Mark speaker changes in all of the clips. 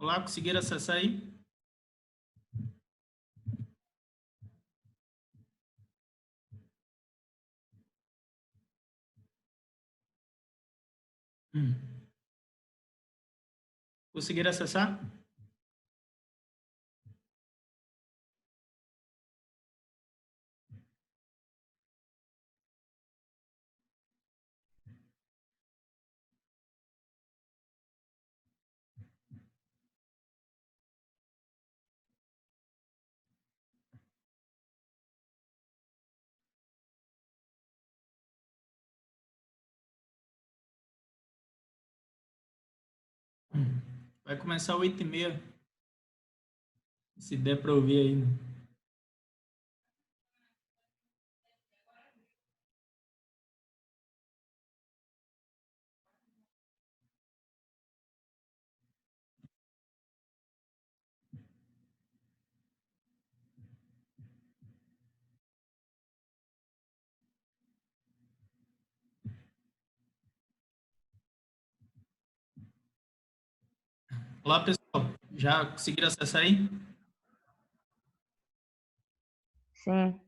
Speaker 1: Olá, conseguiram acessar aí? Hum. Conseguiram acessar? Vai começar 8h30, se der para ouvir aí, né? Olá, pessoal. Já conseguiram acessar aí?
Speaker 2: Sim.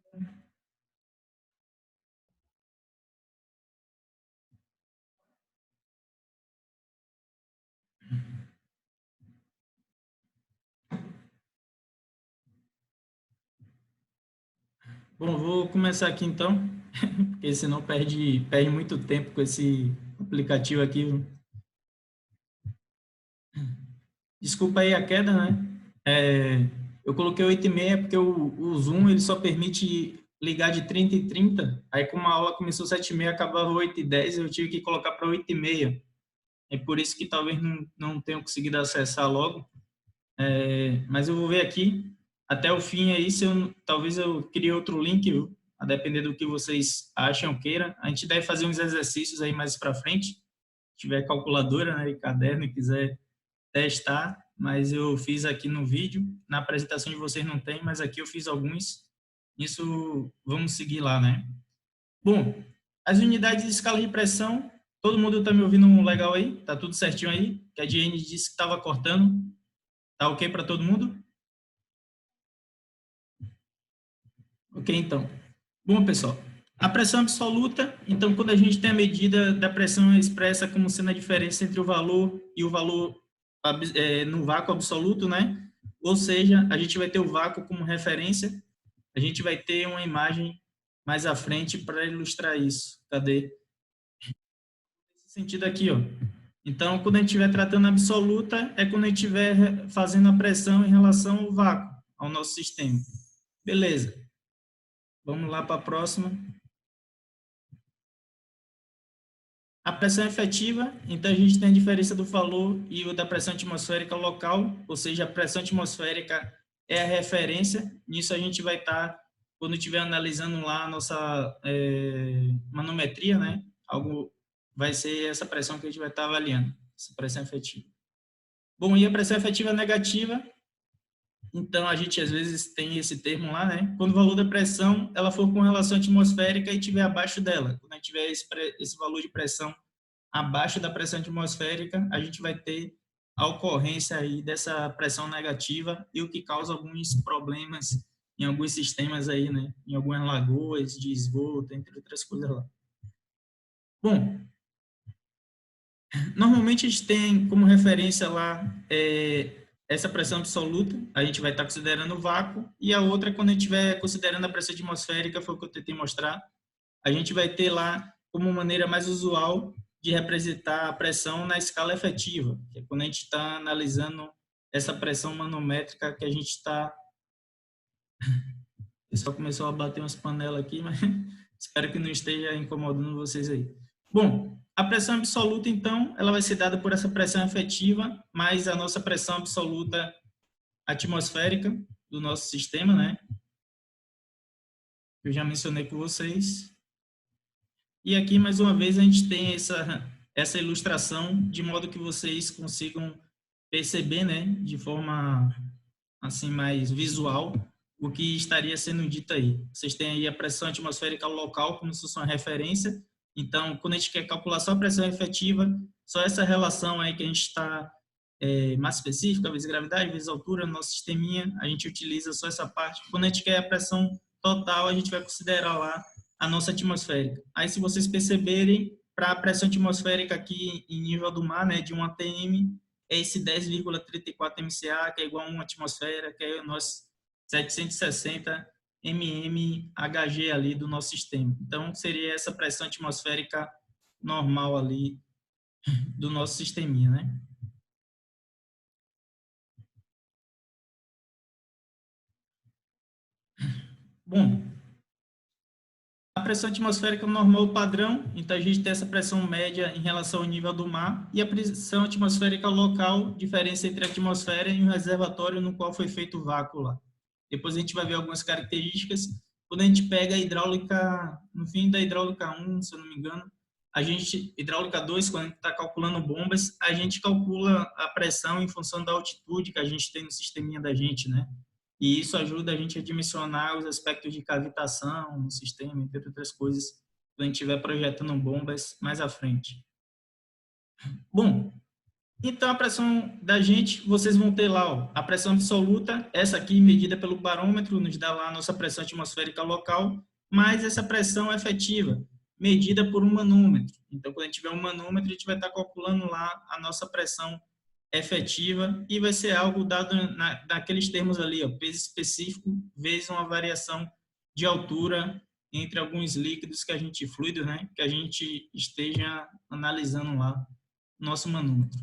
Speaker 1: Bom, vou começar aqui então, porque senão perde muito tempo com esse aplicativo aqui. Desculpa aí a queda, né? Eu coloquei 8h30 porque o Zoom ele só permite ligar de 30 em 30. Aí, como a aula começou 7h30, acabava 8h10, eu tive que colocar para 8h30. É por isso que talvez não tenham conseguido acessar logo. Mas eu vou ver aqui até o fim aí, talvez eu crie outro link, viu? A depender do que vocês acham, queira. A gente deve fazer uns exercícios aí mais para frente, se tiver calculadora, né, e caderno e quiser testar, mas eu fiz aqui no vídeo, na apresentação de vocês não tem, mas aqui eu fiz alguns. Isso vamos seguir lá, né? Bom, as unidades de escala de pressão, todo mundo está me ouvindo legal aí? Tá tudo certinho aí? Que a Diane disse que estava cortando. Tá ok para todo mundo? Ok, então. Bom, pessoal, a pressão absoluta, então, quando a gente tem a medida da pressão expressa como sendo a diferença entre o valor e o valor no vácuo absoluto, né? Ou seja, a gente vai ter o vácuo como referência, a gente vai ter uma imagem mais à frente para ilustrar isso. Cadê? Nesse sentido aqui, ó. Então, quando a gente estiver tratando a absoluta, é quando a gente estiver fazendo a pressão em relação ao vácuo, ao nosso sistema. Beleza. Vamos lá para a próxima. A pressão efetiva, então a gente tem a diferença do valor e o da pressão atmosférica local, ou seja, a pressão atmosférica é a referência. Nisso a gente vai estar, quando estiver analisando lá a nossa manometria, né? Algo vai ser essa pressão que a gente vai estar avaliando, essa pressão efetiva. Bom, e a pressão efetiva negativa, então a gente às vezes tem esse termo lá, né? Quando o valor da pressão ela for com relação atmosférica e estiver abaixo dela, quando a gente tiver esse valor de pressão abaixo da pressão atmosférica, a gente vai ter a ocorrência aí dessa pressão negativa e o que causa alguns problemas em alguns sistemas aí, né? Em algumas lagoas de esgoto, entre outras coisas lá. Bom, normalmente a gente tem como referência lá essa pressão absoluta, a gente vai estar considerando o vácuo, e a outra, quando a gente estiver considerando a pressão atmosférica, foi o que eu tentei mostrar, a gente vai ter lá como maneira mais usual de representar a pressão na escala efetiva, que é quando a gente está analisando essa pressão manométrica que a gente está... O pessoal começou a bater umas panelas aqui, mas espero que não esteja incomodando vocês aí. Bom, a pressão absoluta, então, ela vai ser dada por essa pressão efetiva, mais a nossa pressão absoluta atmosférica do nosso sistema, né? Eu já mencionei com vocês. E aqui, mais uma vez, a gente tem essa ilustração de modo que vocês consigam perceber, né, de forma assim mais visual, o que estaria sendo dito aí. Vocês têm aí a pressão atmosférica local como se fosse uma referência. Então, quando a gente quer calcular só a pressão efetiva, só essa relação aí que a gente está massa específica, vezes gravidade, vezes altura, no nosso sisteminha, a gente utiliza só essa parte. Quando a gente quer a pressão total, a gente vai considerar lá a nossa atmosférica. Aí, se vocês perceberem, para a pressão atmosférica aqui em nível do mar, né, de 1 atm, é esse 10,34 MCA, que é igual a 1 atmosfera, que é o nosso 760 mmHg ali do nosso sistema. Então, seria essa pressão atmosférica normal ali do nosso sisteminha, né? Bom, a pressão atmosférica normal padrão, então a gente tem essa pressão média em relação ao nível do mar, e a pressão atmosférica local, diferença entre a atmosfera e o reservatório no qual foi feito o vácuo lá. Depois a gente vai ver algumas características. Quando a gente pega a hidráulica, no fim da hidráulica 1, se eu não me engano, a gente, hidráulica 2, quando a gente está calculando bombas, a gente calcula a pressão em função da altitude que a gente tem no sisteminha da gente, né? E isso ajuda a gente a dimensionar os aspectos de cavitação no sistema, entre outras coisas, quando a gente estiver projetando bombas mais à frente. Bom, então a pressão da gente, vocês vão ter lá, ó, a pressão absoluta, essa aqui medida pelo barômetro, nos dá lá a nossa pressão atmosférica local, mais essa pressão efetiva, medida por um manômetro. Então, quando a gente tiver um manômetro, a gente vai estar calculando lá a nossa pressão efetiva e vai ser algo dado naqueles termos ali, ó, peso específico vezes uma variação de altura entre alguns líquidos que a gente, fluidos, né, que a gente esteja analisando lá no nosso manômetro.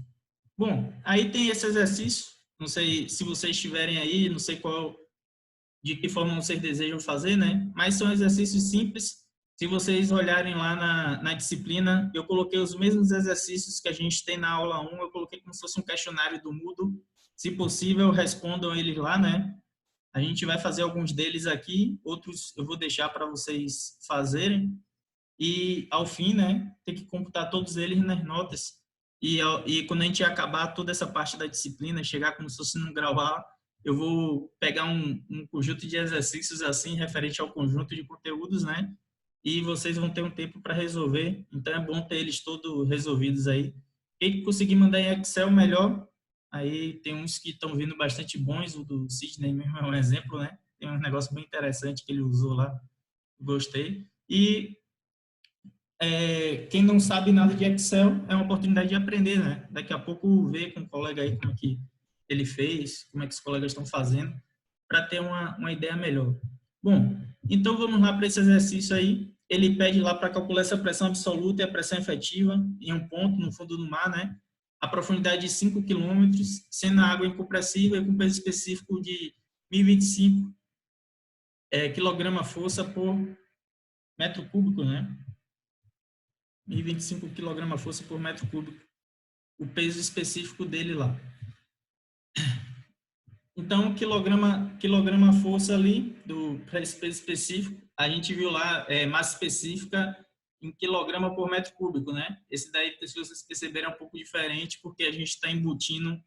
Speaker 1: Bom, aí tem esse exercício, não sei se vocês estiverem aí, não sei de que forma vocês desejam fazer, né, mas são exercícios simples. Se vocês olharem lá na disciplina, eu coloquei os mesmos exercícios que a gente tem na aula 1, eu coloquei como se fosse um questionário do Moodle. Se possível, respondam eles lá, né? A gente vai fazer alguns deles aqui, outros eu vou deixar para vocês fazerem. E, ao fim, né, tem que computar todos eles nas notas. E quando a gente acabar toda essa parte da disciplina, chegar como se fosse no grau A, eu vou pegar um conjunto de exercícios assim, referente ao conjunto de conteúdos, né? E vocês vão ter um tempo para resolver, então é bom ter eles todos resolvidos aí. Quem conseguir mandar em Excel, melhor. Aí tem uns que estão vindo bastante bons, o do Sidney mesmo é um exemplo, né? Tem um negócio bem interessante que ele usou lá, gostei. E quem não sabe nada de Excel é uma oportunidade de aprender, né? Daqui a pouco ver com o colega aí como é que ele fez, como é que os colegas estão fazendo, para ter uma ideia melhor. Bom, então vamos lá para esse exercício aí. Ele pede lá para calcular essa pressão absoluta e a pressão efetiva em um ponto no fundo do mar, né? A profundidade de 5 km, sendo a água incompressível e com peso específico de 1025 kg-força por metro cúbico, né? 1025 kg-força por metro cúbico. O peso específico dele lá. Então, quilograma-força ali, do peso específico, a gente viu lá, massa específica em quilograma por metro cúbico, né? Esse daí, se vocês perceberem, é um pouco diferente, porque a gente está embutindo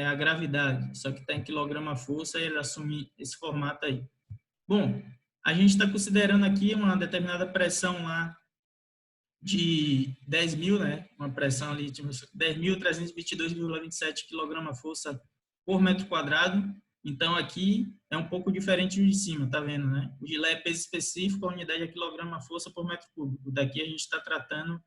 Speaker 1: a gravidade, só que está em quilograma-força e ele assume esse formato aí. Bom, a gente está considerando aqui uma determinada pressão lá de 10.000, né? Uma pressão ali de 10.322,27 kg-força por metro quadrado. Então, aqui é um pouco diferente de cima, tá vendo, né? O de lá é peso específico, a unidade é quilograma-força por metro cúbico. Daqui a gente está tratando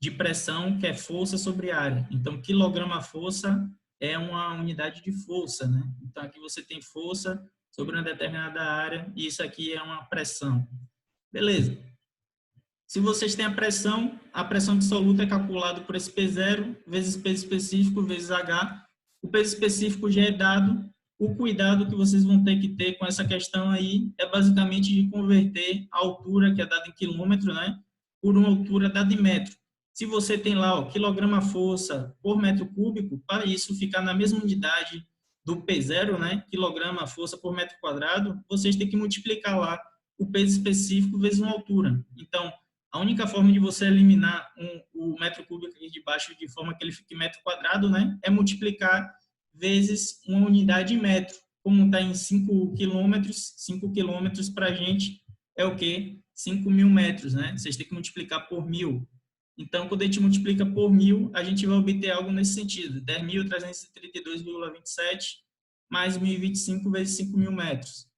Speaker 1: de pressão, que é força sobre área. Então, quilograma-força é uma unidade de força, né? Então, aqui você tem força sobre uma determinada área e isso aqui é uma pressão. Beleza. Se vocês têm a pressão absoluta é calculada por esse P0 vezes peso específico vezes H. O peso específico já é dado. O cuidado que vocês vão ter que ter com essa questão aí é basicamente de converter a altura, que é dada em quilômetro, né, por uma altura dada em metro. Se você tem lá, ó, quilograma-força por metro cúbico, para isso ficar na mesma unidade do P0, né, quilograma-força por metro quadrado, vocês têm que multiplicar lá o peso específico vezes uma altura. Então, a única forma de você eliminar o metro cúbico aqui de baixo de forma que ele fique metro quadrado, né, é multiplicar vezes uma unidade em metro. Como está em 5 quilômetros para a gente é o quê? 5.000 metros, né? Vocês têm que multiplicar por 1.000. Então, quando a gente multiplica por 1.000, a gente vai obter algo nesse sentido, 10.332,27 mais 1.025 vezes 5.000 metros.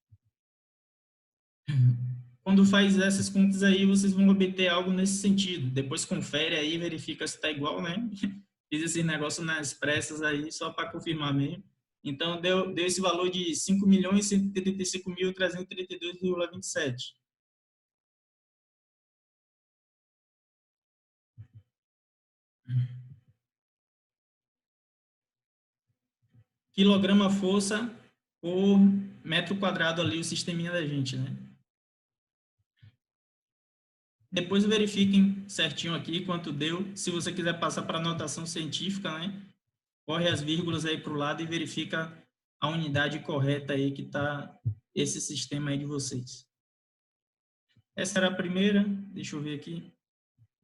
Speaker 1: Quando faz essas contas aí, vocês vão obter algo nesse sentido. Depois confere aí, verifica se está igual, né? Fiz esse negócio nas pressas aí, só para confirmar mesmo. Então, deu esse valor de 5.175.332,27. Quilograma-força por metro quadrado ali, o sisteminha da gente, né? Depois verifiquem certinho aqui quanto deu. Se você quiser passar para anotação científica, né? Corre as vírgulas aí para o lado e verifica a unidade correta aí que está esse sistema aí de vocês. Essa era a primeira, deixa eu ver aqui.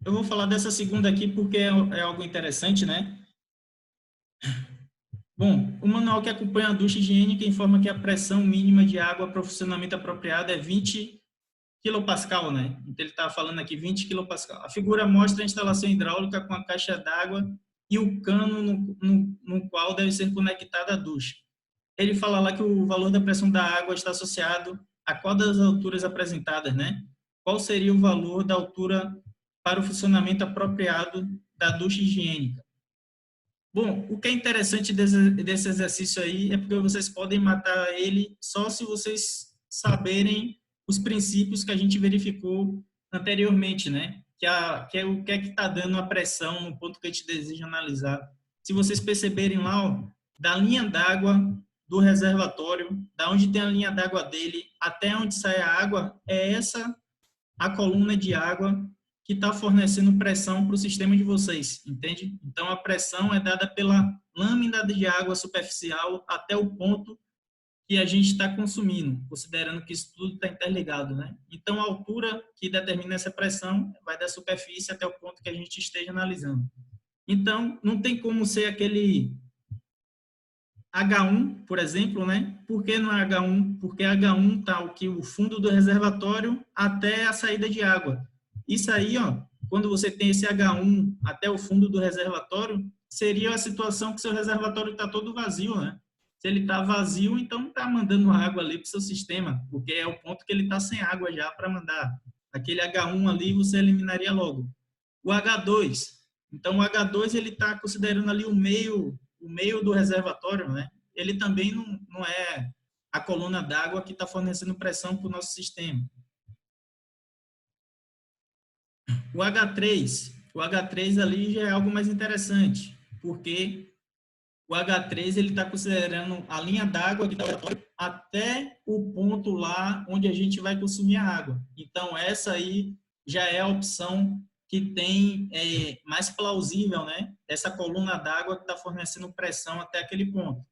Speaker 1: Eu vou falar dessa segunda aqui porque é algo interessante, né? Bom, o manual que acompanha a ducha higiênica informa que a pressão mínima de água para o funcionamento apropriado é 20 quilopascal, né? Então ele está falando aqui 20 quilopascal. A figura mostra a instalação hidráulica com a caixa d'água e o cano no qual deve ser conectada a ducha. Ele fala lá que o valor da pressão da água está associado a qual das alturas apresentadas, né? Qual seria o valor da altura para o funcionamento apropriado da ducha higiênica? Bom, o que é interessante desse exercício aí é porque vocês podem matar ele só se vocês saberem os princípios que a gente verificou anteriormente, né? Que é o que é que está dando a pressão no ponto que a gente deseja analisar. Se vocês perceberem lá, ó, da linha d'água do reservatório, da onde tem a linha d'água dele até onde sai a água, é essa a coluna de água que está fornecendo pressão para o sistema de vocês, entende? Então, a pressão é dada pela lâmina de água superficial até o ponto que a gente está consumindo, considerando que isso tudo está interligado, né? Então, a altura que determina essa pressão vai da superfície até o ponto que a gente esteja analisando. Então, não tem como ser aquele H1, por exemplo, né? Por que não é H1? Porque H1 está o fundo do reservatório até a saída de água. Isso aí, ó, quando você tem esse H1 até o fundo do reservatório, seria a situação que seu reservatório está todo vazio, né? Se ele está vazio, então está mandando água ali para o seu sistema, porque é o ponto que ele está sem água já para mandar. Aquele H1 ali você eliminaria logo. O H2, então o H2 ele está considerando ali o meio do reservatório, né? Ele também não é a coluna d'água que está fornecendo pressão para o nosso sistema. O H3 ali já é algo mais interessante, porque o H3 ele está considerando a linha d'água do reservatório até o ponto lá onde a gente vai consumir a água. Então, essa aí já é a opção que tem mais plausível, né? Essa coluna d'água que está fornecendo pressão até aquele ponto.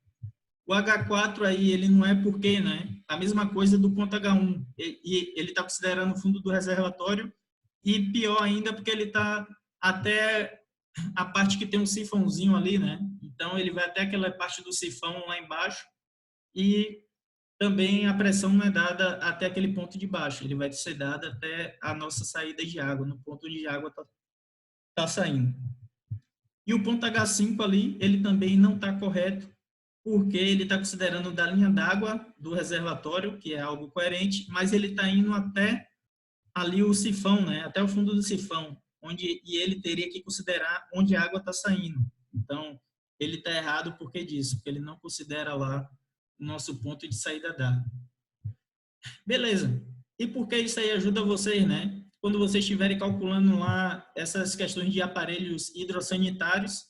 Speaker 1: O H4 aí, ele não é porque, né? A mesma coisa do ponto H1. E ele está considerando o fundo do reservatório e pior ainda porque ele está até a parte que tem um sifãozinho ali, né? Então, ele vai até aquela parte do sifão lá embaixo e também a pressão não é dada até aquele ponto de baixo, ele vai ser dada até a nossa saída de água, no ponto onde a água está saindo. E o ponto H5 ali, ele também não está correto, porque ele está considerando da linha d'água do reservatório, que é algo coerente, mas ele está indo até ali o sifão, né? Até o fundo do sifão, e ele teria que considerar onde a água está saindo. Então, ele está errado por que disso, porque ele não considera lá o nosso ponto de saída d'água. Beleza. E por que isso aí ajuda vocês, né? Quando vocês estiverem calculando lá essas questões de aparelhos hidrossanitários,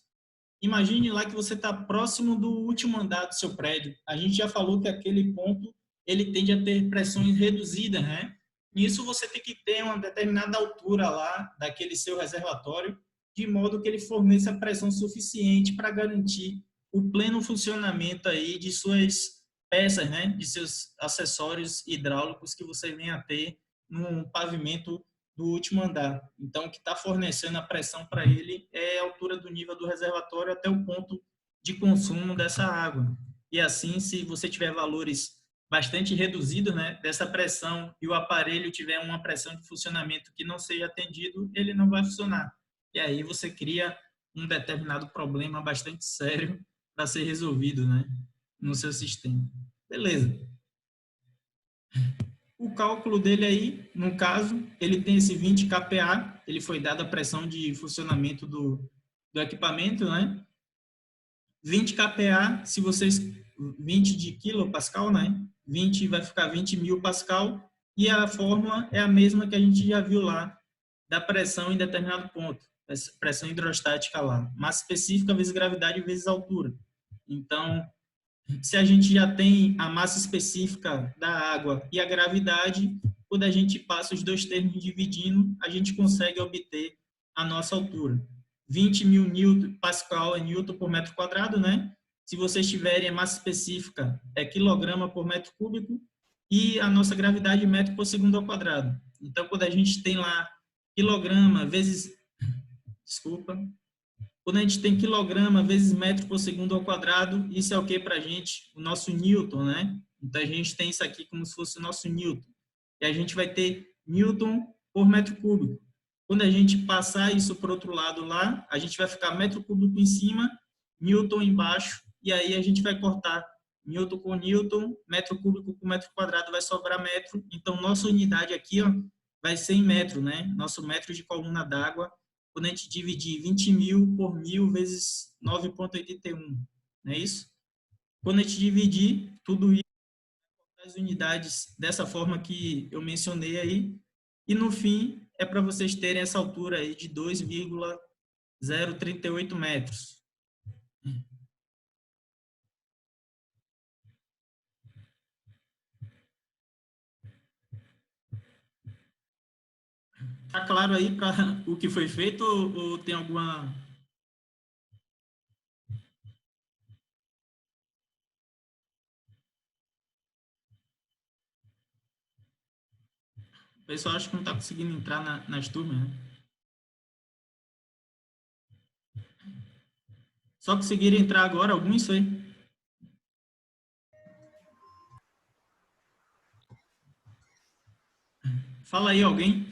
Speaker 1: imagine lá que você está próximo do último andar do seu prédio. A gente já falou que aquele ponto ele tende a ter pressões reduzidas, né? Nisso você tem que ter uma determinada altura lá daquele seu reservatório, de modo que ele forneça pressão suficiente para garantir o pleno funcionamento aí de suas peças, né? De seus acessórios hidráulicos que você venha a ter no pavimento do último andar. Então, o que está fornecendo a pressão para ele é a altura do nível do reservatório até o ponto de consumo dessa água. E assim, se você tiver valores bastante reduzidos, né, dessa pressão e o aparelho tiver uma pressão de funcionamento que não seja atendido, ele não vai funcionar. e aí você cria um determinado problema bastante sério para ser resolvido, né, no seu sistema. Beleza. O cálculo dele aí, no caso, ele tem esse 20 kPa, ele foi dado a pressão de funcionamento do equipamento, né? 20 kPa, se vocês 20 de kilopascal, né? 20 vai ficar 20 mil pascal, e a fórmula é a mesma que a gente já viu lá, da pressão em determinado ponto, pressão hidrostática lá, massa específica vezes gravidade vezes altura. Então, se a gente já tem a massa específica da água e a gravidade, quando a gente passa os dois termos dividindo, a gente consegue obter a nossa altura. 20 mil Newton, Pascal é Newton por metro quadrado, né? Se vocês tiverem a massa específica, é quilograma por metro cúbico, e a nossa gravidade é metro por segundo ao quadrado. Então, quando a gente tem lá quilograma vezes... Desculpa. Quando a gente tem quilograma vezes metro por segundo ao quadrado, isso é o que para a gente? O nosso Newton, né? Então, a gente tem isso aqui como se fosse o nosso Newton. E a gente vai ter Newton por metro cúbico. Quando a gente passar isso para o outro lado lá, a gente vai ficar metro cúbico em cima, Newton embaixo, e aí a gente vai cortar Newton com Newton, metro cúbico com metro quadrado vai sobrar metro. Então, nossa unidade aqui, ó, vai ser em metro, né? Nosso metro de coluna d'água, quando a gente dividir 20 mil por 1000 vezes 9,81, não é isso? Quando a gente dividir tudo isso, as unidades dessa forma que eu mencionei aí, e no fim é para vocês terem essa altura aí de 2,038 metros. Tá claro aí para o que foi feito ou tem alguma... O pessoal acho que não está conseguindo entrar nas turmas, né? Só conseguiram entrar agora alguns, foi? Fala aí, alguém.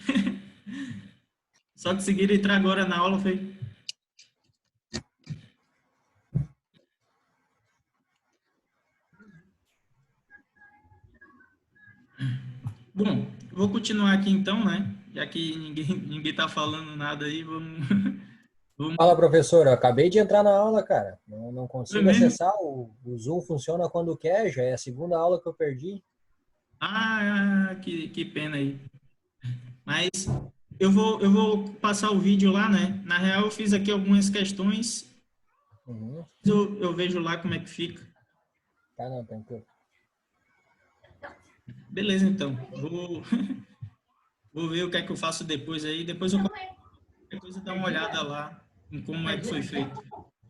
Speaker 1: Só conseguiram entrar agora na aula, foi? Bom, vou continuar aqui então, né? Já que ninguém tá falando nada aí, vamos... vamos...
Speaker 3: Fala, professor. Eu acabei de entrar na aula, cara. Não
Speaker 1: Foi
Speaker 3: consigo
Speaker 1: mesmo?
Speaker 3: acessar. O Zoom funciona quando quer. Já é a segunda aula que eu perdi.
Speaker 1: Ah, que pena aí. Mas eu vou passar o vídeo lá, né? Na real, eu fiz aqui algumas questões.
Speaker 3: Uhum.
Speaker 1: Eu vejo lá como é que fica.
Speaker 3: Tá, não, tranquilo.
Speaker 1: Beleza, então. Vou ver o que é que eu faço depois aí. Depois eu qualquer coisa dar uma olhada lá em como é que foi feito.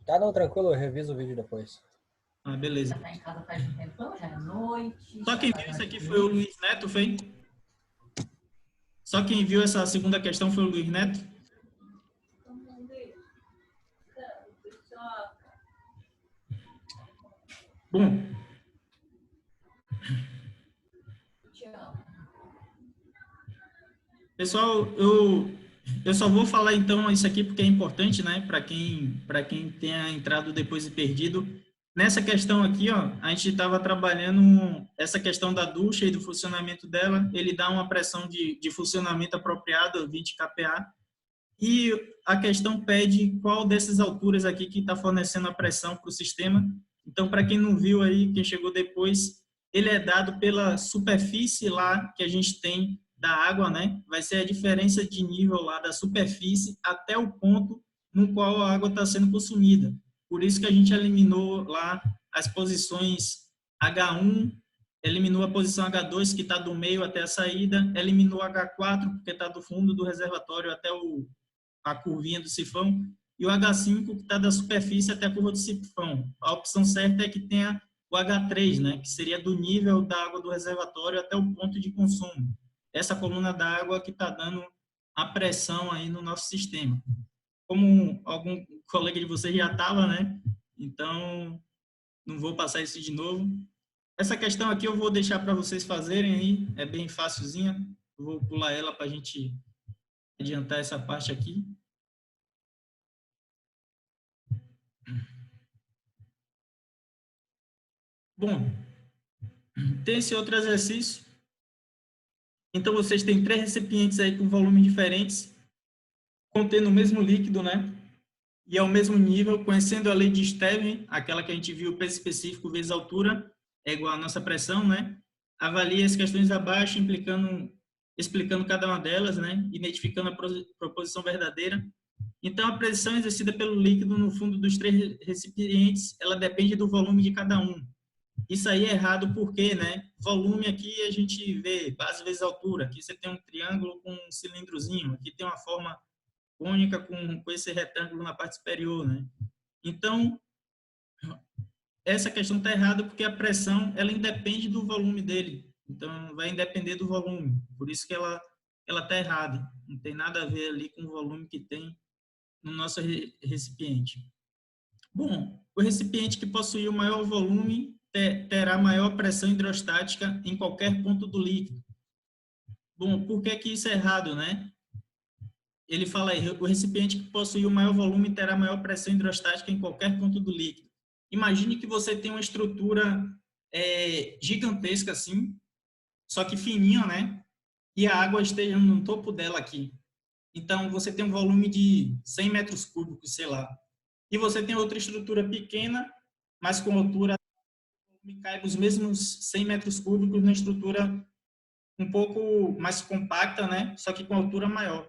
Speaker 3: Tá, não, tranquilo. Eu reviso o vídeo depois.
Speaker 1: Ah, beleza.
Speaker 4: Tá em casa faz um tempão, já é noite.
Speaker 1: Só quem viu isso aqui foi o Luiz Neto, foi? Só quem viu essa segunda questão foi o Luiz Neto? Bom. Pessoal, eu só vou falar então isso aqui porque é importante, né? Para quem tenha entrado depois e perdido. Nessa questão aqui, ó, a gente estava trabalhando essa questão da ducha e do funcionamento dela. Ele dá uma pressão de funcionamento apropriada, 20 kPa. E a questão pede qual dessas alturas aqui que está fornecendo a pressão para o sistema. Então, para quem não viu aí, quem chegou depois, ele é dado pela superfície lá que a gente tem da água, né? Vai ser a diferença de nível lá da superfície até o ponto no qual a água está sendo consumida. Por isso que a gente eliminou lá as posições H1, eliminou a posição H2, que está do meio até a saída, eliminou H4, porque está do fundo do reservatório até a curvinha do sifão, e o H5, que está da superfície até a curva do sifão. A opção certa é que tenha o H3, né, que seria do nível da água do reservatório até o ponto de consumo. Essa coluna d'água que está dando a pressão aí no nosso sistema. Como algum colega de vocês já estava, né? Então, não vou passar isso de novo. Essa questão aqui eu vou deixar para vocês fazerem aí, é bem facilzinha. Eu vou pular ela para a gente adiantar essa parte aqui. Bom, tem esse outro exercício. Então, vocês têm 3 recipientes aí com volumes diferentes, contendo o mesmo líquido, né? E ao mesmo nível, conhecendo a lei de Stevin, aquela que a gente viu, peso específico vezes altura, é igual à nossa pressão, né? Avalie as questões abaixo, explicando cada uma delas, né? Identificando a proposição verdadeira. Então, a pressão exercida pelo líquido no fundo dos 3 recipientes, ela depende do volume de cada um. Isso aí é errado porque, né? Volume aqui a gente vê base vezes altura. Aqui você tem um triângulo com um cilindrozinho. Aqui tem uma forma cônica com esse retângulo na parte superior, né? Então, essa questão está errada porque a pressão, ela independe do volume dele. Então, vai depender do volume. Por isso que ela está errada. Não tem nada a ver ali com o volume que tem no nosso recipiente. Bom, o recipiente que possuir o maior volume terá maior pressão hidrostática em qualquer ponto do líquido. Bom, por que isso é errado, né? Ele fala aí, o recipiente que possui o maior volume terá maior pressão hidrostática em qualquer ponto do líquido. Imagine que você tem uma estrutura gigantesca assim, só que fininha, né? E a água esteja no topo dela aqui. Então, você tem um volume de 100 metros cúbicos, sei lá. E você tem outra estrutura pequena, mas com altura, que cai os mesmos 100 metros cúbicos na estrutura um pouco mais compacta, né? Só que com altura maior.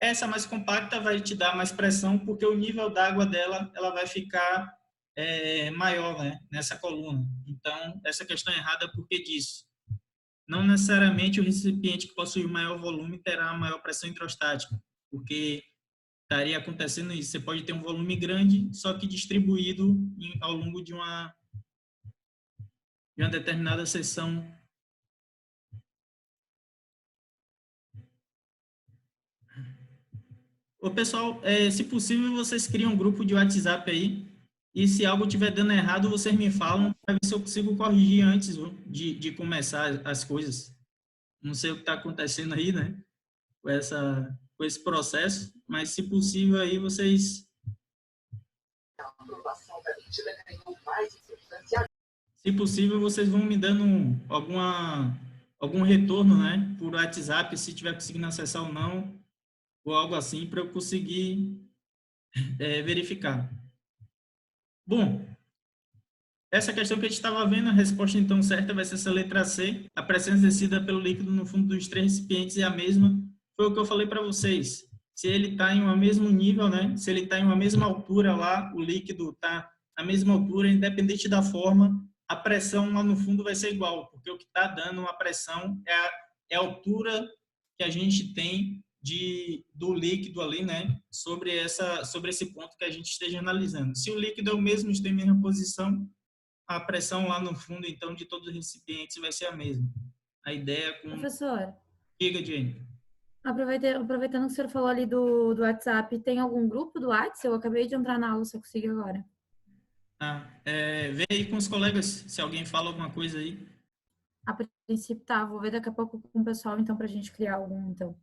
Speaker 1: Essa mais compacta vai te dar mais pressão, porque o nível d'água dela ela vai ficar maior, né? Nessa coluna. Então, essa questão é errada porque disso. Não necessariamente o recipiente que possui o maior volume terá a maior pressão hidrostática, porque estaria acontecendo isso. Você pode ter um volume grande, só que distribuído ao longo de uma determinada seção. Ô, pessoal, se possível, vocês criam um grupo de WhatsApp aí, e se algo estiver dando errado, vocês me falam, para ver se eu consigo corrigir antes de começar as coisas. Não sei o que está acontecendo aí, né, com esse processo, mas se possível aí, vocês... Se possível, vocês vão me dando algum retorno, né, por WhatsApp, se estiver conseguindo acessar ou não, ou algo assim, para eu conseguir verificar. Bom, essa questão que a gente estava vendo, a resposta então certa vai ser essa letra C. A pressão exercida pelo líquido no fundo dos 3 recipientes é a mesma. Foi o que eu falei para vocês. Se ele está em um mesmo nível, né? Se ele está em uma mesma altura lá, o líquido está na mesma altura, independente da forma, a pressão lá no fundo vai ser igual, porque o que está dando uma pressão é a altura que a gente tem do líquido ali, né, sobre esse ponto que a gente esteja analisando. Se o líquido é o mesmo, está em mesma posição, a pressão lá no fundo, então, de todos os recipientes vai ser a mesma. A ideia com...
Speaker 2: Professor,
Speaker 1: Diga, Jane.
Speaker 2: aproveitando que o senhor falou ali do WhatsApp, tem algum grupo do WhatsApp? Eu acabei de entrar na aula, se eu conseguir agora.
Speaker 1: Vê aí com os colegas, se alguém fala alguma coisa aí.
Speaker 2: A princípio, tá. Vou ver daqui a pouco com o pessoal, então, pra gente criar algum, então.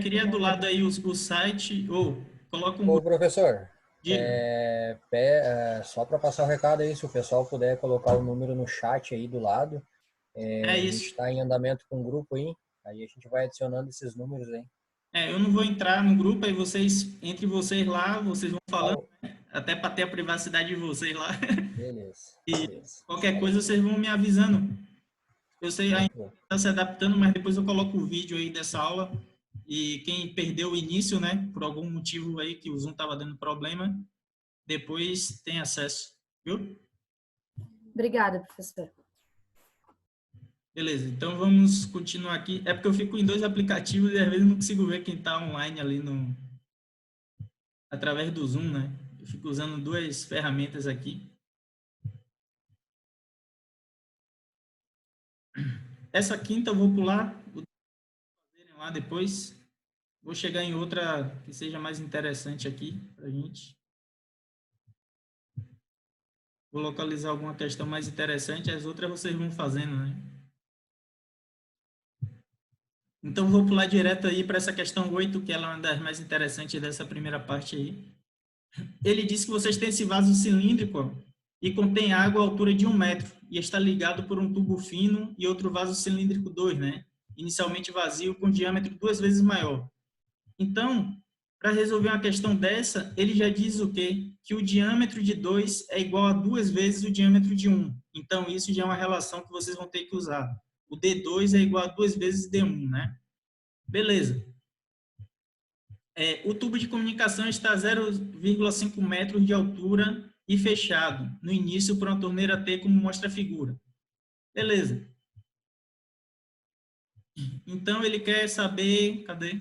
Speaker 1: Queria do lado aí o site, coloca um...
Speaker 3: Ô, professor,
Speaker 1: Diga.
Speaker 3: só para passar o recado aí, se o pessoal puder colocar o número no chat aí do lado.
Speaker 1: Isso.
Speaker 3: A gente está em andamento com o grupo aí a gente vai adicionando esses números aí.
Speaker 1: Eu não vou entrar no grupo, aí entre vocês lá, vocês vão falando, né? Até para ter a privacidade de vocês lá.
Speaker 3: Beleza.
Speaker 1: Qualquer coisa vocês vão me avisando. Eu sei ainda está se adaptando, mas depois eu coloco o vídeo aí dessa aula. E quem perdeu o início, né, por algum motivo aí que o Zoom estava dando problema, depois tem acesso, viu?
Speaker 2: Obrigada, professor.
Speaker 1: Beleza, então vamos continuar aqui. É porque eu fico em 2 aplicativos e às vezes não consigo ver quem está online ali através do Zoom, né? Eu fico usando 2 ferramentas aqui. Essa quinta eu vou pular, vou fazerem lá depois. Vou chegar em outra que seja mais interessante aqui para a gente. Vou localizar alguma questão mais interessante, as outras vocês vão fazendo, né? Então, vou pular direto aí para essa questão 8, que ela é uma das mais interessantes dessa primeira parte aí. Ele diz que vocês têm esse vaso cilíndrico e contém água à altura de 1 metro. e está ligado por um tubo fino e outro vaso cilíndrico 2, né? Inicialmente vazio, com diâmetro 2 vezes maior. Então, para resolver uma questão dessa, ele já diz o quê? Que o diâmetro de 2 é igual a 2 vezes o diâmetro de 1. Então, isso já é uma relação que vocês vão ter que usar. O D2 é igual a 2 vezes D1, né? Beleza. O tubo de comunicação está a 0,5 metros de altura e fechado, no início por uma torneira T, como mostra a figura. Beleza. Então, ele quer saber... Cadê?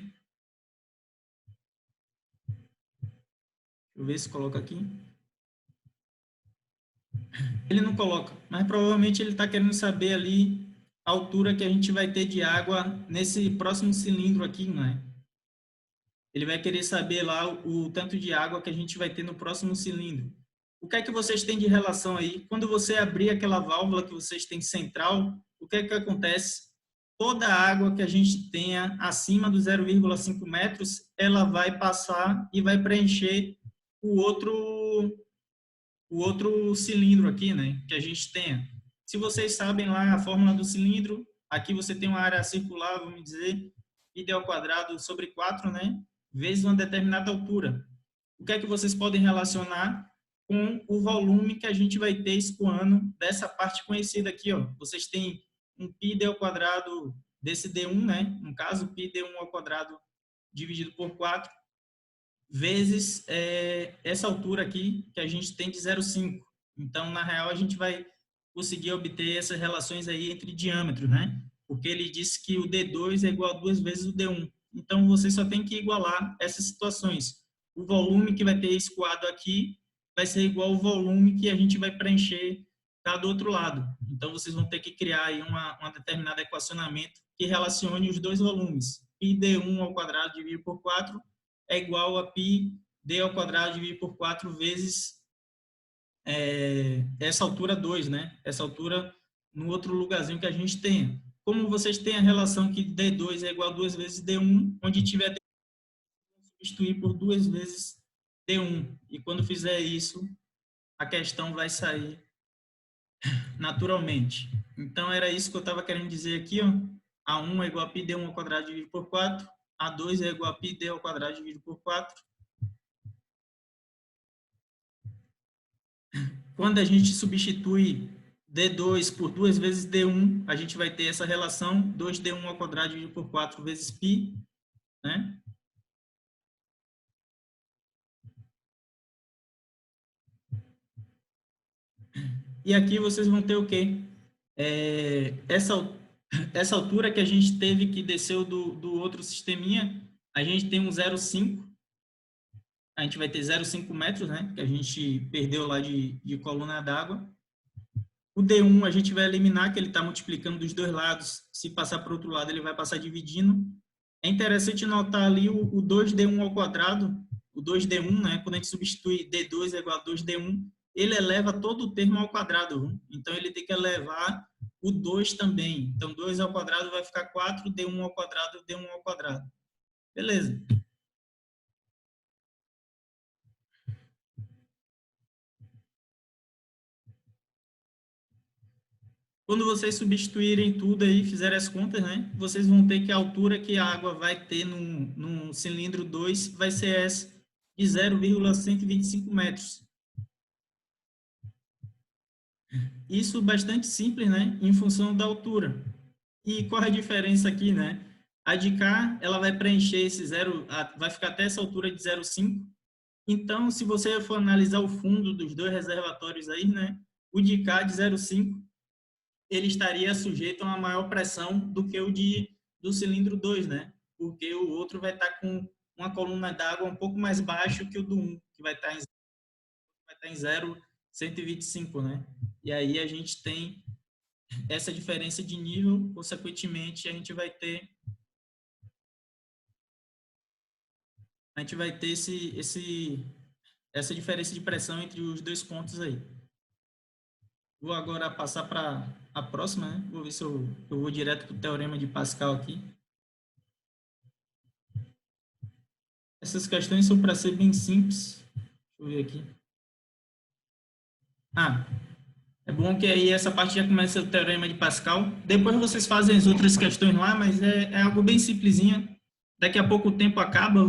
Speaker 1: Deixa eu ver se coloca aqui. Ele não coloca, mas provavelmente ele está querendo saber ali a altura que a gente vai ter de água nesse próximo cilindro aqui, né? Ele vai querer saber lá o tanto de água que a gente vai ter no próximo cilindro. O que é que vocês têm de relação aí? Quando você abrir aquela válvula que vocês têm central, o que é que acontece? Toda a água que a gente tenha acima do 0,5 metros, ela vai passar e vai preencher o outro cilindro aqui, né, que a gente tenha. Se vocês sabem lá a fórmula do cilindro, aqui você tem uma área circular, vamos dizer, π ao quadrado sobre 4, né, vezes uma determinada altura. O que é que vocês podem relacionar com o volume que a gente vai ter escoando dessa parte conhecida aqui, ó. Vocês têm um π ao quadrado desse D1, né, no caso, π D1 ao quadrado dividido por 4, vezes essa altura aqui que a gente tem de 0,5. Então, na real, a gente vai conseguir obter essas relações aí entre diâmetros, né? Porque ele disse que o D2 é igual a 2 vezes o D1. Então, você só tem que igualar essas situações. O volume que vai ter escoado aqui vai ser igual ao volume que a gente vai preencher cá do outro lado. Então, vocês vão ter que criar aí uma determinada equacionamento que relacione os dois volumes. π D1 ao quadrado dividido por 4 é igual a π d ao quadrado dividido por 4 vezes essa altura 2, né? Essa altura no outro lugarzinho que a gente tem. Como vocês têm a relação que D2 é igual a 2 vezes D1, onde tiver D2, substituir por 2 vezes D1. E quando fizer isso, a questão vai sair naturalmente. Então, era isso que eu estava querendo dizer aqui, ó. A1 é igual a π D1 ao quadrado dividido por 4. A2 é igual a π D ao quadrado dividido por 4. Quando a gente substitui D2 por 2 vezes D1, a gente vai ter essa relação 2D1 ao quadrado dividido por 4 vezes π, né? E aqui vocês vão ter o quê? Essa altura que a gente teve que desceu do outro sisteminha, a gente tem um 0,5. A gente vai ter 0,5 metros, né? Que a gente perdeu lá de coluna d'água. O D1 a gente vai eliminar, que ele está multiplicando dos dois lados. Se passar para o outro lado, ele vai passar dividindo. É interessante notar ali o 2D1 ao quadrado, o 2D1, né? Quando a gente substitui D2 é igual a 2D1, ele eleva todo o termo ao quadrado. Então, ele tem que elevar o 2 também. Então, 2 ao quadrado vai ficar 4, D1 ao quadrado, D1 ao quadrado. Beleza. Quando vocês substituírem tudo aí, fizerem as contas, né? Vocês vão ter que a altura que a água vai ter no cilindro 2 vai ser essa, de 0,125 metros. Isso bastante simples, né? Em função da altura. E qual é a diferença aqui, né? A de cá, ela vai preencher esse vai ficar até essa altura de 0,5. Então, se você for analisar o fundo dos dois reservatórios aí, né? O de cá, de 0,5, ele estaria sujeito a uma maior pressão do que o do cilindro 2, né? Porque o outro vai estar com uma coluna d'água um pouco mais baixo que o do 1, que vai estar em 0,125, né? E aí a gente tem essa diferença de nível, consequentemente, a gente vai ter essa diferença de pressão entre os dois pontos aí. Vou agora passar para a próxima, né? Vou ver se eu vou direto para o teorema de Pascal aqui. Essas questões são para ser bem simples. Deixa eu ver aqui. É bom que aí essa parte já começa o teorema de Pascal. Depois vocês fazem as outras questões lá, mas é algo bem simplesinho. Daqui a pouco o tempo acaba.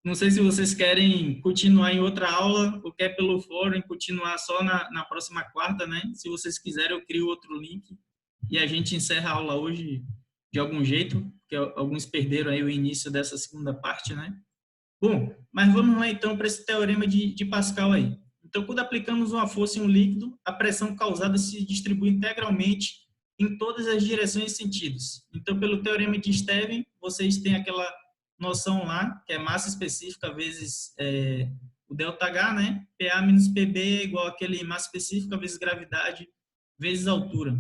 Speaker 1: Não sei se vocês querem continuar em outra aula ou quer pelo fórum continuar só na próxima quarta, né? Se vocês quiserem, eu crio outro link e a gente encerra a aula hoje de algum jeito, porque alguns perderam aí o início dessa segunda parte, né? Bom, mas vamos lá então para esse teorema de Pascal aí. Então, quando aplicamos uma força em um líquido, a pressão causada se distribui integralmente em todas as direções e sentidos. Então, pelo teorema de Stevin, vocês têm aquela noção lá, que é massa específica vezes o ΔH, né? PA menos PB é igual àquele massa específica vezes gravidade vezes altura.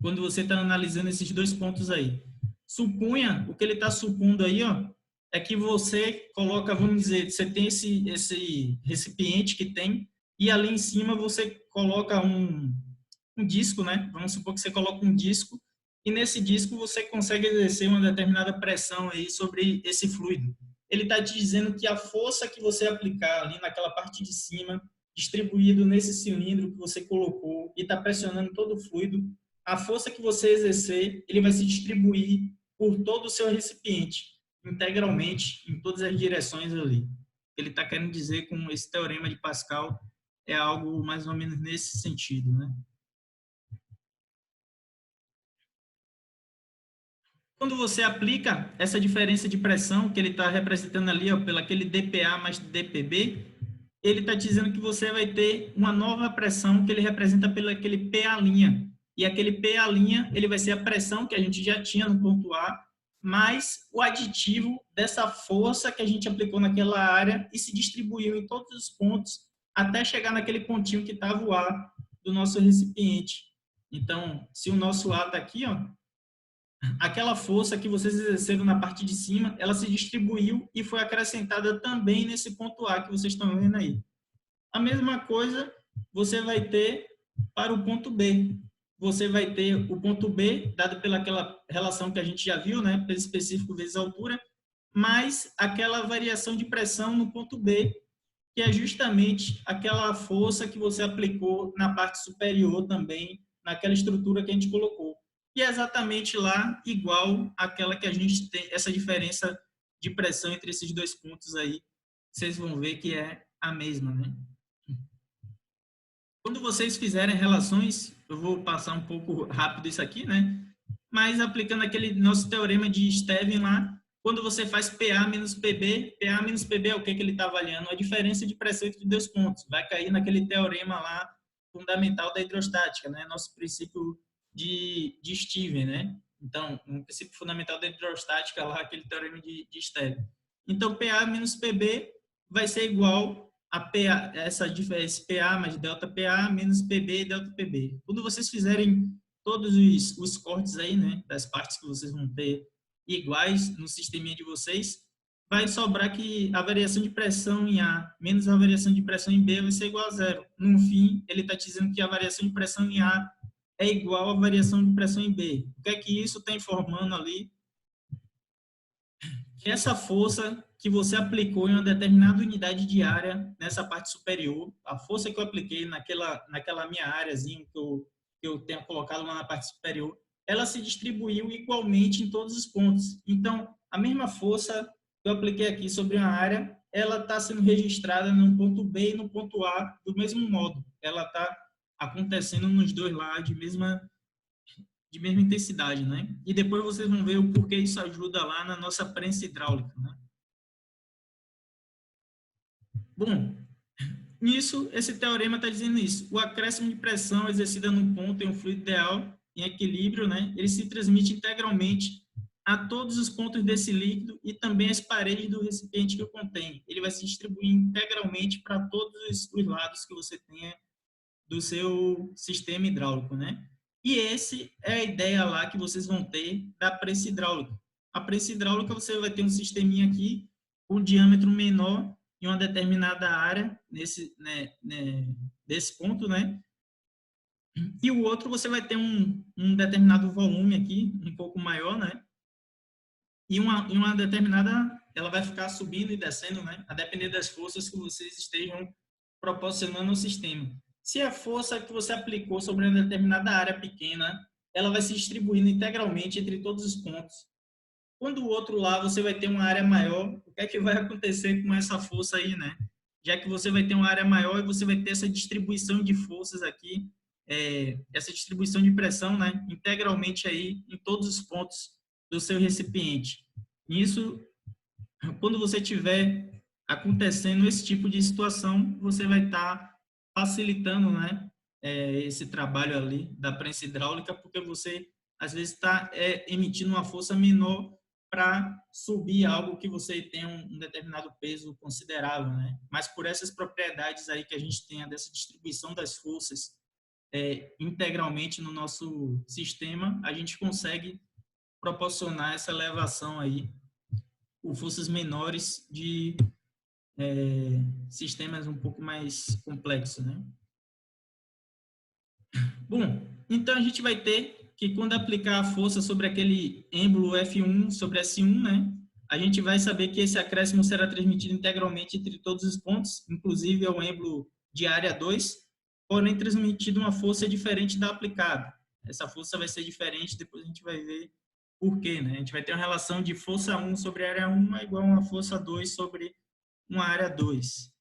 Speaker 1: Quando você está analisando esses dois pontos aí. Supunha, o que ele está supondo aí, ó, é que você coloca, vamos dizer, você tem esse recipiente que tem, e ali em cima você coloca um disco, né? Vamos supor que você coloca um disco, e nesse disco você consegue exercer uma determinada pressão aí sobre esse fluido. Ele está te dizendo que a força que você aplicar ali naquela parte de cima, distribuído nesse cilindro que você colocou, e está pressionando todo o fluido, a força que você exercer, ele vai se distribuir por todo o seu recipiente, integralmente, em todas as direções ali. Ele está querendo dizer com esse teorema de Pascal é algo mais ou menos nesse sentido, né? Quando você aplica essa diferença de pressão que ele está representando ali, ó, pelo aquele dPA mais dPB, ele está dizendo que você vai ter uma nova pressão que ele representa pelo aquele PA'. E aquele PA', ele vai ser a pressão que a gente já tinha no ponto A, mais o aditivo dessa força que a gente aplicou naquela área e se distribuiu em todos os pontos até chegar naquele pontinho que estava o A do nosso recipiente. Então, se o nosso A está aqui, ó, aquela força que vocês exerceram na parte de cima, ela se distribuiu e foi acrescentada também nesse ponto A que vocês estão vendo aí. A mesma coisa você vai ter para o ponto B. Você vai ter o ponto B, dado pelaquela relação que a gente já viu, né, peso específico vezes altura, mais aquela variação de pressão no ponto B, que é justamente aquela força que você aplicou na parte superior também, naquela estrutura que a gente colocou. E é exatamente lá igual àquela que a gente tem, essa diferença de pressão entre esses dois pontos aí, vocês vão ver que é a mesma, né? Quando vocês fizerem relações, eu vou passar um pouco rápido isso aqui, né? Mas aplicando aquele nosso teorema de Stevin lá, quando você faz PA menos PB é o que ele está avaliando? A diferença de pressão entre dois pontos. Vai cair naquele teorema lá fundamental da hidrostática, né? Nosso princípio de Stevin, né? Então, um princípio fundamental da hidrostática lá, aquele teorema de Stevin. Então, PA menos PB vai ser igual a PA, essa diferença PA mais delta PA menos PB delta PB. Quando vocês fizerem todos os cortes aí, né, das partes que vocês vão ter iguais no sisteminha de vocês, vai sobrar que a variação de pressão em A menos a variação de pressão em B vai ser igual a zero. No fim, ele está dizendo que a variação de pressão em A é igual à variação de pressão em B. O que é que isso está informando ali? Que essa força que você aplicou em uma determinada unidade de área nessa parte superior, a força que eu apliquei naquela minha áreazinha que eu tenho colocado lá na parte superior, ela se distribuiu igualmente em todos os pontos. Então, a mesma força que eu apliquei aqui sobre uma área, ela está sendo registrada no ponto B e no ponto A do mesmo modo. Ela está acontecendo nos dois lados de mesma intensidade, né? E depois vocês vão ver o porquê isso ajuda lá na nossa prensa hidráulica, né? Bom, nisso, esse teorema está dizendo isso. O acréscimo de pressão exercida num ponto em um fluido ideal, em equilíbrio, né? Ele se transmite integralmente a todos os pontos desse líquido e também as paredes do recipiente que o contém. Ele vai se distribuir integralmente para todos os lados que você tenha do seu sistema hidráulico, né? E esse é a ideia lá que vocês vão ter da prensa hidráulica. A prensa hidráulica, você vai ter um sisteminha aqui, com diâmetro menor em uma determinada área, desse ponto, né? E o outro, você vai ter um determinado volume aqui, um pouco maior, né? E uma determinada, ela vai ficar subindo e descendo, né? A depender das forças que vocês estejam proporcionando ao sistema. Se a força que você aplicou sobre uma determinada área pequena, ela vai se distribuindo integralmente entre todos os pontos. Quando o outro lá você vai ter uma área maior, o que é que vai acontecer com essa força aí, né? Já que você vai ter uma área maior e você vai ter essa distribuição de forças aqui, essa distribuição de pressão, né? Integralmente aí em todos os pontos do seu recipiente. Isso, quando você tiver acontecendo esse tipo de situação, você vai estar facilitando, né, esse trabalho ali da prensa hidráulica, porque você às vezes está emitindo uma força menor para subir algo que você tem um determinado peso considerável, né? Mas por essas propriedades aí que a gente tem dessa distribuição das forças integralmente no nosso sistema, a gente consegue proporcionar essa elevação aí por forças menores de sistemas um pouco mais complexos, né? Bom, então a gente vai ter que quando aplicar a força sobre aquele êmbolo F1 sobre S1, né, a gente vai saber que esse acréscimo será transmitido integralmente entre todos os pontos, inclusive ao êmbolo de área 2, porém transmitido uma força diferente da aplicada. Essa força vai ser diferente, depois a gente vai ver por quê, né? A gente vai ter uma relação de força 1 sobre área 1 é igual a uma força 2 sobre uma área 2.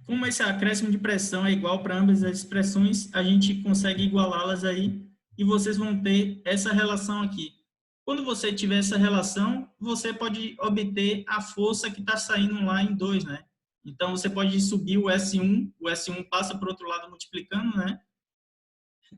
Speaker 1: Como esse acréscimo de pressão é igual para ambas as expressões, a gente consegue igualá-las aí e vocês vão ter essa relação aqui. Quando você tiver essa relação, você pode obter a força que está saindo lá em 2, né? Então, você pode subir o S1 passa para o outro lado multiplicando, né?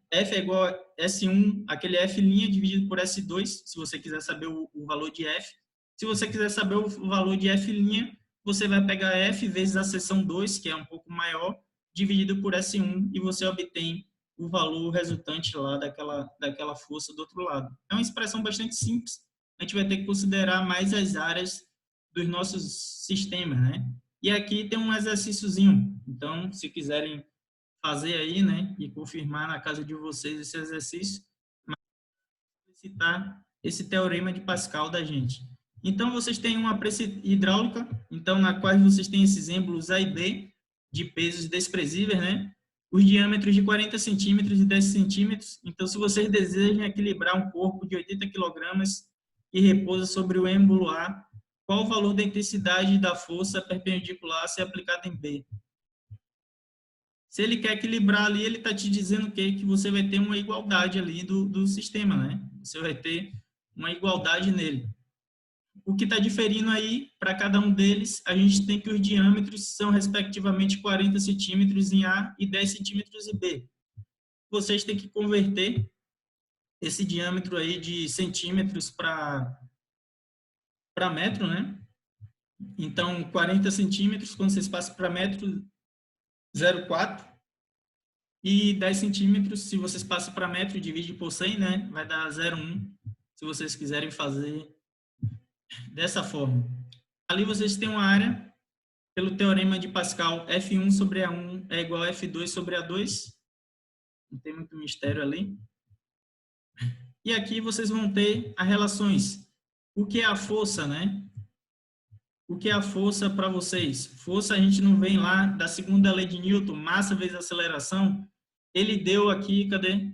Speaker 1: F é igual a S1, aquele F' dividido por S2, se você quiser saber o valor de F. Se você quiser saber o valor de F', você vai pegar F vezes a seção 2, que é um pouco maior, dividido por S1, e você obtém o valor resultante lá daquela força do outro lado. É uma expressão bastante simples. A gente vai ter que considerar mais as áreas dos nossos sistemas, né? E aqui tem um exercíciozinho. Então, se quiserem fazer aí, né, e confirmar na casa de vocês esse exercício, citar esse teorema de Pascal da gente. Então, vocês têm uma prensa hidráulica, então, na qual vocês têm esses êmbolos A e B, de pesos desprezíveis, né? Os diâmetros de 40 centímetros e 10 centímetros. Então, se vocês desejam equilibrar um corpo de 80 quilogramas que repousa sobre o êmbolo A, qual o valor da intensidade da força perpendicular a ser aplicada em B? Se ele quer equilibrar ali, ele está te dizendo o quê? Que você vai ter uma igualdade ali do sistema, né? Você vai ter uma igualdade nele. O que está diferindo aí, para cada um deles, a gente tem que os diâmetros são, respectivamente, 40 centímetros em A e 10 centímetros em B. Vocês têm que converter esse diâmetro aí de centímetros para metro, né? Então, 40 centímetros, quando vocês passam para metro, 0,4. E 10 centímetros, se vocês passam para metro e dividem por 100, né? Vai dar 0,1, se vocês quiserem fazer dessa forma. Ali vocês têm uma área, pelo teorema de Pascal, F1 sobre A1 é igual a F2 sobre A2. Não tem muito mistério ali. E aqui vocês vão ter as relações. O que é a força, né? O que é a força para vocês? Força a gente não vem lá da segunda lei de Newton, massa vezes aceleração. Ele deu aqui, cadê?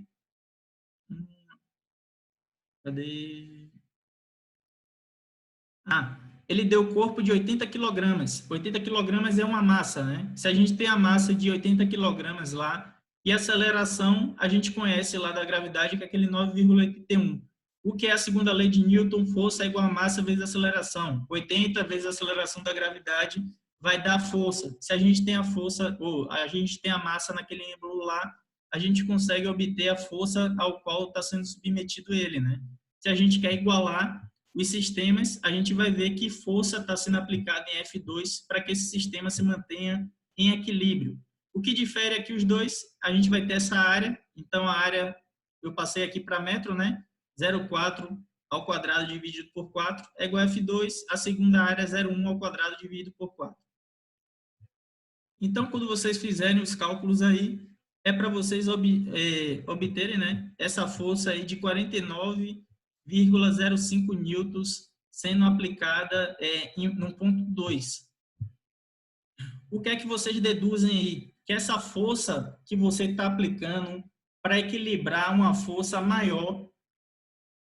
Speaker 1: Ele deu corpo de 80 quilogramas. 80 quilogramas é uma massa, né? Se a gente tem a massa de 80 quilogramas lá, e a aceleração a gente conhece lá da gravidade, que é aquele 9,81. O que é a segunda lei de Newton? Força é igual a massa vezes aceleração. 80 vezes a aceleração da gravidade vai dar força. Se a gente tem a força, ou a gente tem a massa naquele êmbolo lá, a gente consegue obter a força ao qual está sendo submetido ele, né? Se a gente quer igualar os sistemas, a gente vai ver que força está sendo aplicada em F2 para que esse sistema se mantenha em equilíbrio. O que difere aqui os dois, a gente vai ter essa área, então a área, eu passei aqui para metro, né? 0,4 ao quadrado dividido por 4 é igual a F2, a segunda área é 0,1 ao quadrado dividido por 4. Então, quando vocês fizerem os cálculos aí, é para vocês obterem, né, essa força aí de 49,05 newtons sendo aplicada no ponto 2. O que é que vocês deduzem aí? que essa força que você está aplicando para equilibrar uma força maior